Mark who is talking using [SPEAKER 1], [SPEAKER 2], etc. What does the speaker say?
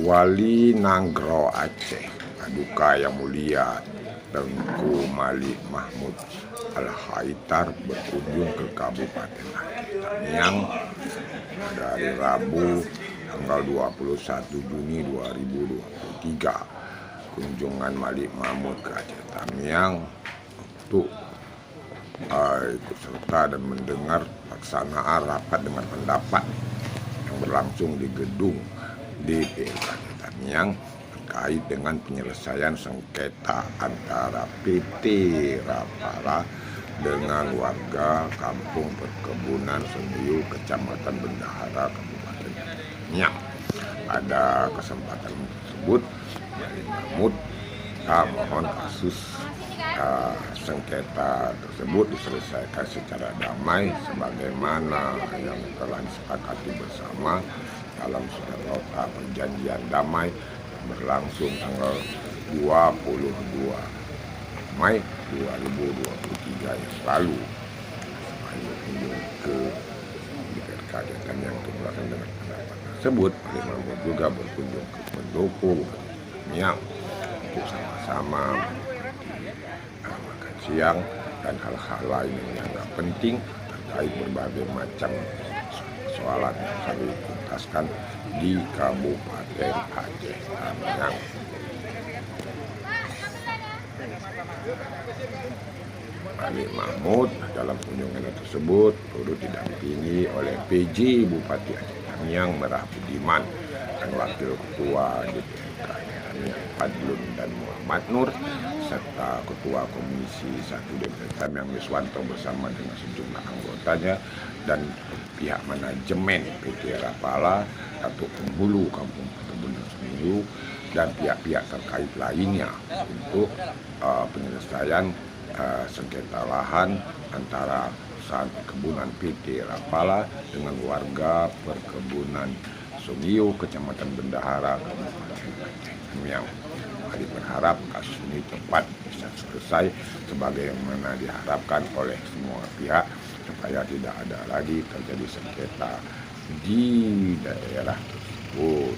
[SPEAKER 1] Wali Nanggro Aceh, Paduka Yang Mulia Tengku Malik Mahmud Al-Haitar berkunjung ke Kabupaten Aceh Tamiang pada hari Rabu tanggal 21 Juni 2023. Kunjungan Malik Mahmud ke Aceh Tamiang untuk ikut serta dan mendengar pelaksanaan rapat dengan pendapat yang berlangsung di gedung DPRD Aceh Tamiang terkait dengan penyelesaian sengketa antara PT Rapala dengan warga Kampung Perkebunan Sendiu, Kecamatan Bendahara, Kabupaten Tamiang. Pada kesempatan tersebut, Malik Mahmud mohon kasus sengketa tersebut diselesaikan secara damai sebagaimana yang telah disepakati bersama dalam surat nota perjanjian damai yang berlangsung tanggal 22 Mei 2023 yang lalu. Berkunjung ke DPRD yang melaksanakan dengan pendapat tersebut, Malik Mahmud juga berkunjung ke pendopo Tamiang untuk sama-sama makan siang dan hal-hal lain yang dianggap penting terkait berbagai macam persoalan yang selalu dituntaskan di Kabupaten Aceh Tamiang. Malik Mahmud dalam kunjungan tersebut turut didampingi oleh PJ Bupati Aceh Tamiang Merah Budiman dan Wakil Ketua DPRD Tamiang Fadlun dan Muhammad Nur serta Ketua Komisi 1 DPRD Tamiang Miswanto bersama dengan sejumlah anggotanya dan pihak manajemen PT Rapala atau penghulu Kampung Perkebunan Sendiu dan pihak-pihak terkait lainnya untuk penyelesaian sengketa lahan antara perusahaan perkebunan PT Rapala dengan warga perkebunan Sendiu, Kecamatan Bendahara, Kabupaten Aceh Tamiang. Mari berharap kasus ini cepat bisa selesai sebagaimana diharapkan oleh semua pihak supaya tidak ada lagi terjadi sengketa di daerah tersebut.